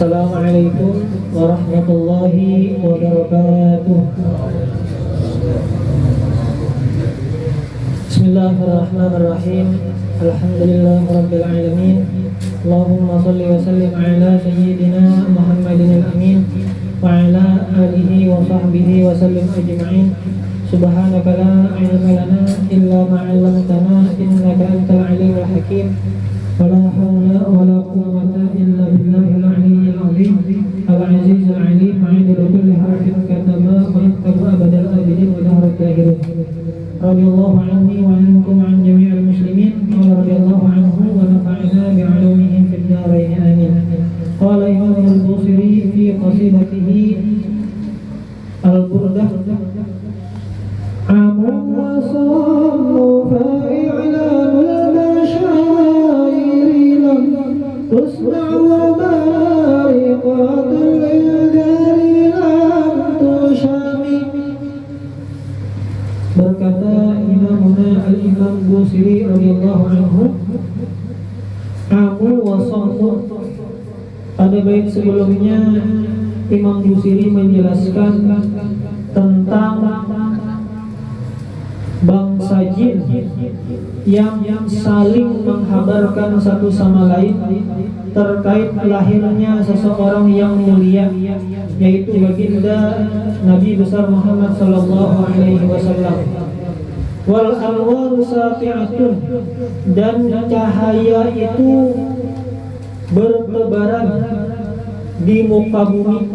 Assalamualaikum warahmatullahi wabarakatuh. Bismillahirrahmanirrahim. Alhamdulillahirabbil alamin. Allahumma shalli wa sallim ala sayyidina Muhammadin al-amin wa ala alihi wa sahbihi wa sallim ajma'in. Subhanaka la ilma lana illa ma 'allamtana innaka antal alimul hakim. ولا حول ولا قوة إلا بالله العلي العظيم العزيز العليم عدد كل حرف كتما ويكتب أبد الآبدين ودهر الداهرين. رضي الله عني وعنكم وعن جميع المسلمين ورضي الله عنه ونفعنا بعلومهم في الدارين آمين. قال إمام البوصيري في قصيدته البردة: عام وصام فإعلان المشاعر لم تسمع وبارقات للجار لم تشامي. Berkata Imamuna Al-Imam Busiri radhiyallahu anhu, Amu wasamu. Pada bait sebelumnya Imam Busiri menjelaskan tentang bangsa jin yang saling menghabarkan satu sama lain terkait lahirnya seseorang yang mulia, yaitu baginda Nabi besar Muhammad sallallahu alaihi wasallam. Wal anwar sati'atun, dan cahaya itu bertebaran di muka bumi.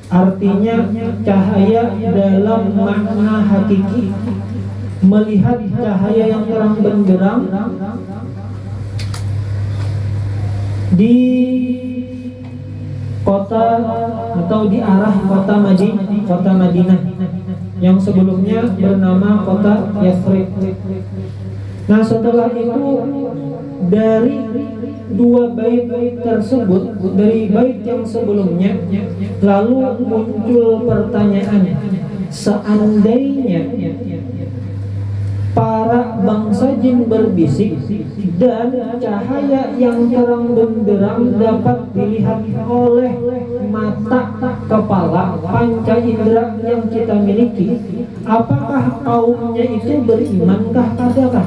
Artinya cahaya dalam makna hakiki, melihat cahaya yang terang benderang di kota atau di arah kota Madinah yang sebelumnya bernama kota Yathrib. Nah, setelah itu dari dua bait tersebut, dari bait yang sebelumnya, lalu muncul pertanyaan, seandainya para bangsa jin berbisik dan cahaya yang terang benderang dapat dilihat oleh mata kepala panca indera yang kita miliki, apakah kaumnya itu berimankah kadakah?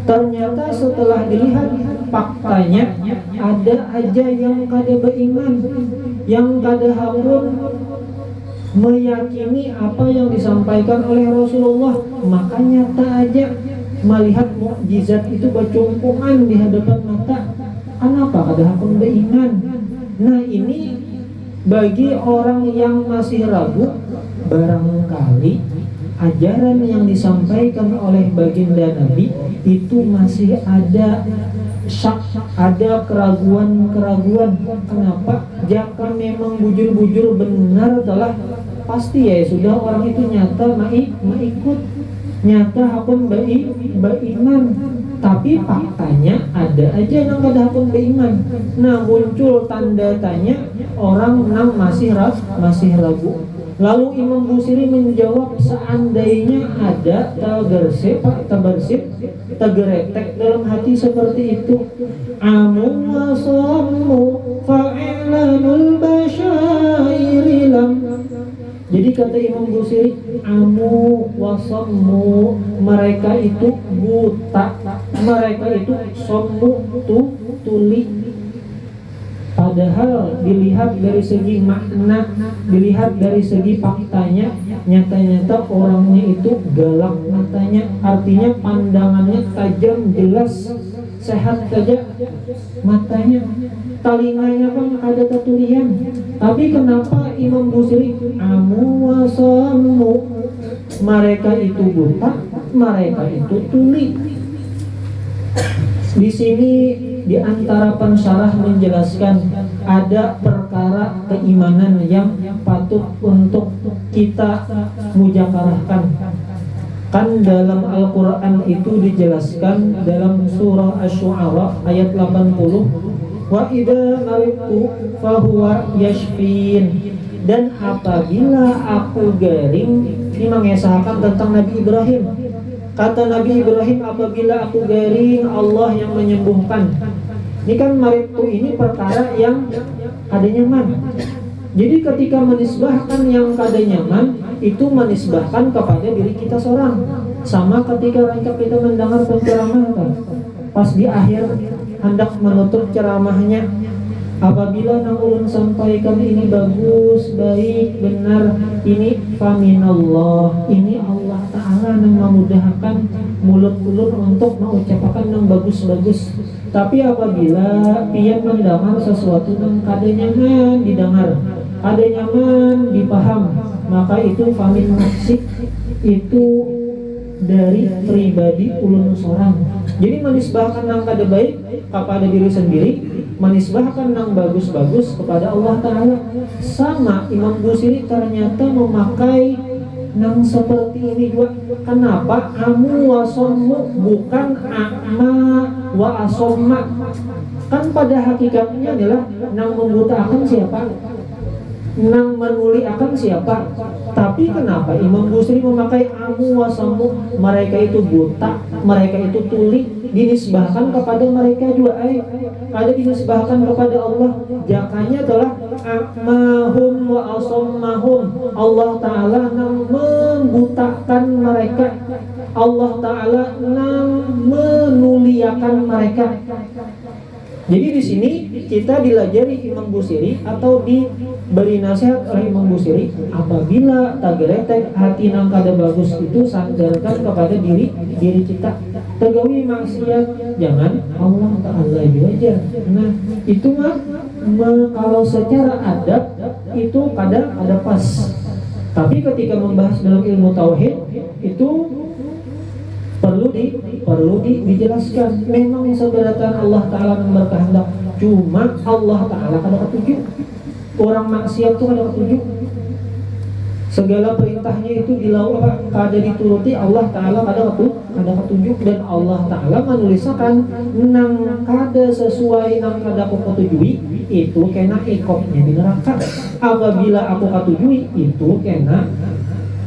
Ternyata setelah dilihat faktanya, ada aja yang kada beriman, yang kada pun meyakini apa yang disampaikan oleh Rasulullah. Maka nyata aja melihat mukjizat itu bercumpungan di hadapan mata. Kenapa kada pun beriman? Nah, ini bagi orang yang masih ragu, barangkali ajaran yang disampaikan oleh baginda Nabi itu masih ada syak, ada keraguan-keraguan. Kenapa? Jika memang bujur-bujur benar telah pasti ya sudah orang itu nyata mengikut, nyata hakun beriman. Tapi faktanya ada aja yang kada hakun beriman. Nah, muncul tanda tanya, orang yang masih ragu. Lalu Imam Busiri menjawab, seandainya ada tageretek dalam hati seperti itu, amu wasammu fa'ilanul basyairi lam. Jadi kata Imam Busiri, amu wasammu, mereka itu buta, mereka itu sommu tuli. Padahal dilihat dari segi makna, dilihat dari segi faktanya, nyata-nyata orangnya itu galak matanya. Artinya pandangannya tajam, jelas, sehat saja matanya, talinganya pun ada ketulian. Tapi kenapa Imam Busiri amu wasammu, mereka itu buta, mereka itu tuli? Di sini di antara pensyarah menjelaskan ada perkara keimanan yang patut untuk kita mujakarahkan. Kan dalam Al-Quran itu dijelaskan dalam surah Asy-Syu'ara ayat 80, wa idza maridtu fahuwa yashfin. Dan apabila aku garing, ini mengesahkan tentang Nabi Ibrahim. Kata Nabi Ibrahim, apabila aku garing, Allah yang menyembuhkan. Ini kan maridtu ini perkara yang kada nyaman. Jadi ketika menisbahkan yang kada nyaman itu menisbahkan kepada diri kita seorang. Sama ketika kita mendengar penceramah, pas di akhir hendak menutup ceramahnya, apabila nang ulun sampaikan ini bagus, baik, benar, ini faminallah, ini Allah Ta'ala yang memudahkan mulut ulun untuk mengucapkan yang bagus-bagus. Tapi apabila pian mendengar sesuatu yang kada nyaman didengar, kada nyaman dipaham, maka itu famin nafsi, itu dari pribadi ulun seorang. Jadi menisbahkan yang kada baik kepada diri sendiri, menisbahkan yang bagus-bagus kepada Allah Ta'ala. Sama Imam Busiri ternyata memakai yang seperti ini juga. Kenapa? Amu wasommu, bukan a'ma wa asomma. Kan pada hakikatnya adalah yang membutakan siapa? Yang menuli akan siapa? Tapi kenapa Imam Busiri memakai amu wasamu? Mereka itu buta, mereka itu tuli, dinisbahkan kepada mereka juga. Ada dinisbahkan kepada Allah. Jakanya adalah akmahum wa asammahum. Allah Ta'ala yang membutakan mereka, Allah Ta'ala yang menuliakan mereka. Jadi di sini kita dilajari Imam Busiri atau diberi nasihat oleh Imam Busiri, apabila tageretek hati nang kada bagus itu sandarkan kepada diri kita. Tegawi maksiat jangan, Allah Ta'ala juga. Nah itu mah kalau secara adab itu kadang ada pas. Tapi ketika membahas dalam ilmu tauhid itu perlu dijelaskan. Memang seberatan Allah Ta'ala yang berkehendak, cuma Allah Ta'ala kada ketujuh. Orang maksiat itu kada ketujuh. Segala perintahnya itu dilakukan kada dituruti, Allah Ta'ala kada ketujuh. Dan Allah Ta'ala menuliskan nang kada sesuai nang kada aku ketujui, itu kena ikopnya di neraka. Apabila aku ketujui, itu kena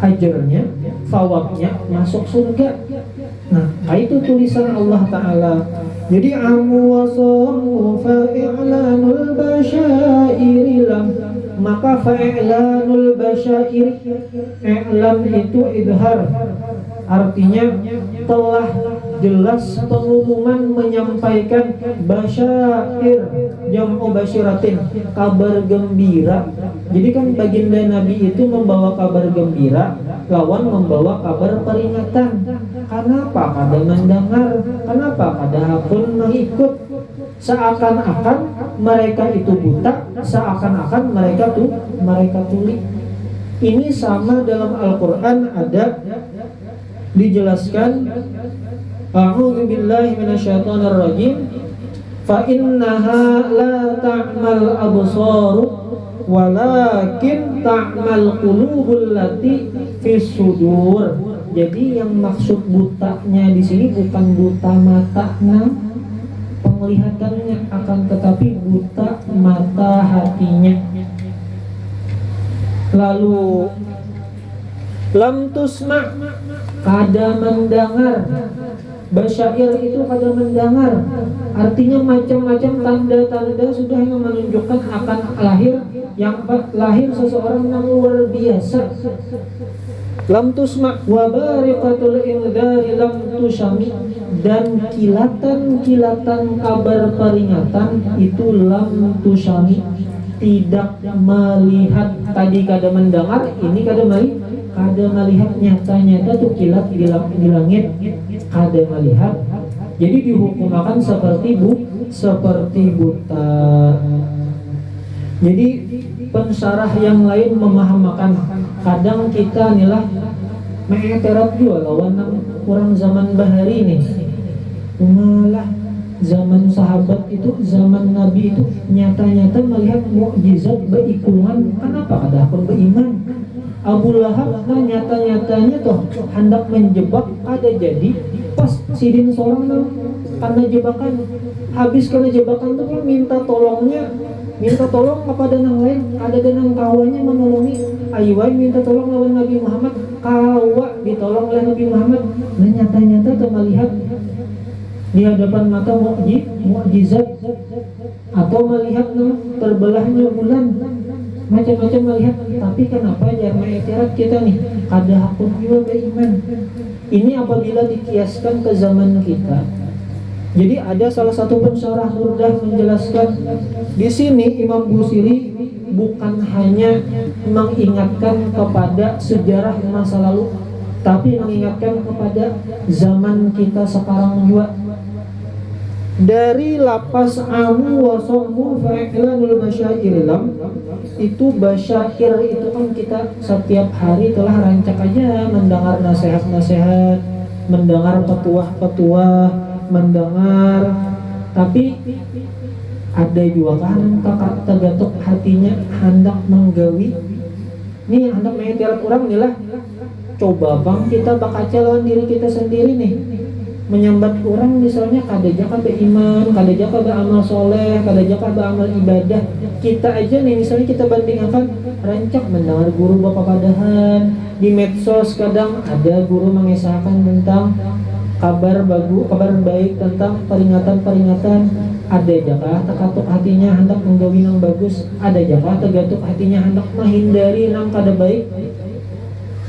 ajarnya, thawabnya masuk surga. Nah, itu tulisan Allah Ta'ala. Jadi amu wasamu fa'i'lanul basyairi lam, maka fa'i'lanul basyairi, i'lam itu idhar, artinya telah jelas pengumuman, menyampaikan basyair, jam'u basyiratin, kabar gembira. Jadi kan baginda Nabi itu membawa kabar gembira lawan membawa kabar peringatan. Kenapa kada mendengar? Kenapa kada pun mengikut? Seakan-akan mereka itu buta, seakan-akan mereka tuli. Ini sama dalam Al-Quran ada dijelaskan, a'udzu billahi minasyaitonir rajim, fa innaha la ta'mal absaru walakin ta'mal qulubul lati fis sudur. Jadi yang maksud butanya di sini bukan buta matanya, penglihatannya, akan tetapi buta mata hatinya. Lalu lam tusma, kada mendengar. Basyair itu kada mendengar, artinya macam-macam tanda-tanda sudah yang menunjukkan akan lahir seseorang yang luar biasa. Lam tusma wa bariqatul indari lam tusyami, dan kilatan-kilatan kabar peringatan itu lam tusyami, tidak melihat. Tadi kada mendengar, ini kada melihat nyata-nyata tuh kilat di langit, kada melihat. Jadi dihukumakan seperti buta. Jadi pensyarah yang lain memahamakan, kadang kita nilah mengeterap juga lawan orang zaman bahari ini. Malah zaman sahabat itu, zaman Nabi itu nyata-nyata melihat mukjizat berikungan. Kenapa kada pun beriman? Abu Lahab kan nyata-nyatanya tuh hendak menjebak, ada jadi pas sidin seorang tuh karena jebakan, habis karena jebakan tuh kan minta tolong kepada yang lain, ada dan kawannya menolongi. Aywai minta tolong lawan Nabi Muhammad, kawa ditolong oleh Nabi Muhammad. Nah nyata-nyata tuh melihat di hadapan mata mukjizat, atau melihat terbelahnya bulan, macam-macam melihat. Tapi kenapa jarang i'tirad kita nih? Ada hakun juga beriman. Ini apabila dikiaskan ke zaman kita. Jadi ada salah satu pensyarah Burdah menjelaskan di sini Imam Busiri bukan hanya mengingatkan kepada sejarah masa lalu, tapi mengingatkan kepada zaman kita sekarang juga. Dari lapas amu wa sommu fa'iklanul masyair lam, itu basyair itu kan kita setiap hari telah rancak aja mendengar nasihat-nasihat, mendengar petuah-petuah, mendengar, tapi ada juga kan kakak tergatuk hatinya hendak menggawi nih, hendak mengiktirat orang nih lah. Coba bang kita bakaca lawan diri kita sendiri nih, menyambat orang misalnya kada jaka beriman, kada jaka beramal soleh, kada jaka beramal ibadah. Kita aja nih misalnya kita bandingkan, rancak mendengar guru bapak padahan di medsos, kadang ada guru mengisahkan tentang kabar baik, tentang peringatan-peringatan. Ada jaka terkatuk hatinya hendak menggawi yang bagus, ada jaka tergatuk hatinya hendak menghindari yang kada baik.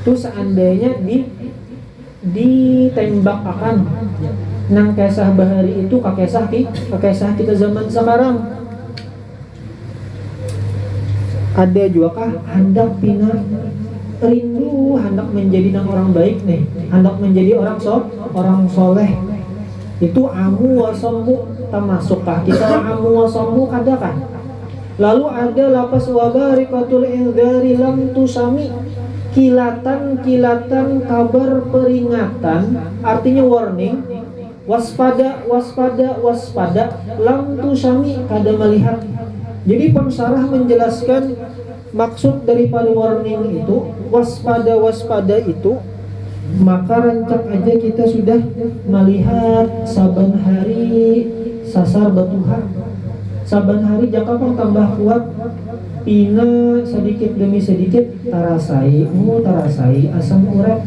Tuh seandainya ditembak akan nang kisah bahari itu kakesah kita zaman sekarang, ada juga kah hendak pina rindu hendak menjadi nang orang baik nih, hendak menjadi orang soleh. Itu amu wasammu termasukkah kita amu wasammu kadakah? Lalu ada lapas wabarikatul indari lam tusami, kilatan kabar peringatan, artinya warning, waspada lam tusami kada melihat. Jadi pensyarah menjelaskan maksud daripada warning itu, waspada itu, maka rancak aja kita sudah melihat saban hari sasar batuha, saban hari jaka pun tambah kuat pina sedikit demi sedikit tarasai asam urat,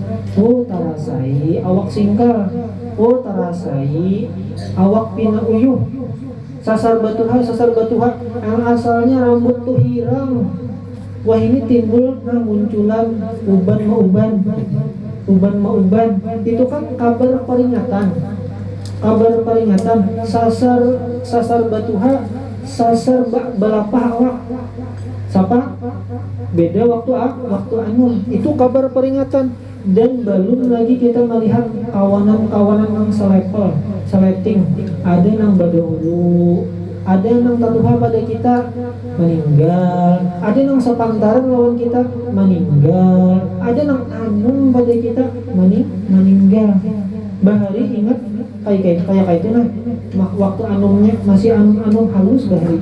tarasai awak singkar, tarasai awak pina uyuh, sasar batuha yang asalnya rambut tuh hirang, wah ini timbul munculan uban itu kan kabar peringatan, sasar batuha, sasar balapah awak sapa beda waktu anu, itu kabar peringatan. Dan belum lagi kita melihat kawanan yang seleting, ada yang badahulu, ada yang tatuha pada kita meninggal, ada yang sepantaran lawan kita meninggal, ada yang anung pada kita meninggal. Bahari ingat kayak itu nah, waktu anungnya masih anung halus bahari.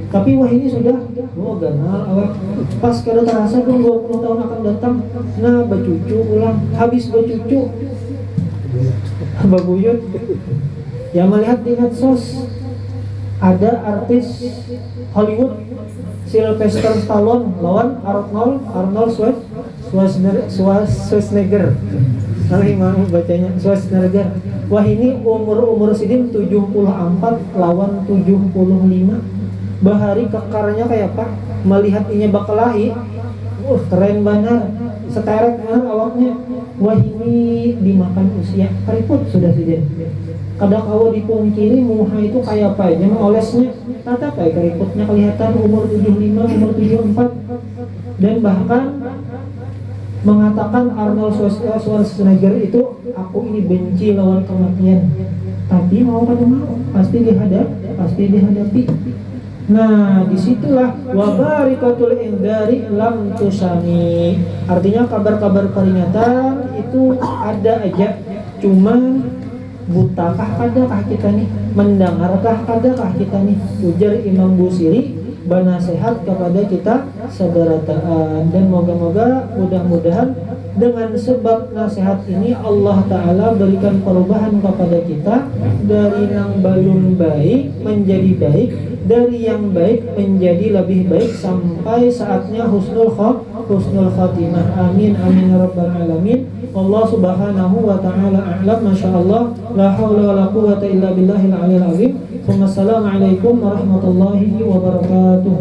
Tapi wah ini sudah ganal awak, pas kada terasa dong 20 tahun akan datang, nah bercucu ulang, habis bercucu babuyut. Yang melihat di medsos ada artis Hollywood Sylvester Stallone lawan Arnold Schwarzenegger. Mau bacanya Schwarzenegger. Wah ini umur sidin 74 lawan 75. Bahari kekarnya kayak apa? Melihat ini bakalahi, keren banget, seteret awaknya. Wah ini dimakan usia, keriput sudah saja. Kadang awal dipungkiri muha itu kayak apa aja, olesnya tata kayak keriputnya kelihatan umur 75, umur 74. Dan bahkan mengatakan Arnold Schwarzenegger itu, aku ini benci lawan kematian, tapi mau pasti dihadapi. Nah disitulah wabarikatul indari lam tusami, artinya kabar-kabar peringatan itu ada aja, cuman butakah kadakah kita nih, mendengarkah kadakah kita nih. Ujar Imam Busiri banasehat kepada kita seberataan. Dan moga-moga mudah-mudahan dengan sebab nasihat ini Allah Ta'ala berikan perubahan kepada kita, dari yang belum baik menjadi baik, dari yang baik menjadi lebih baik, sampai saatnya husnul khotimah. Amin amin ya rabbal alamin. Allah subhanahu wa ta'ala a'lam. Masyaallah, la haula wa la quwwata illa billahil aliyil azim. Wassalamualaikum warahmatullahi wabarakatuh.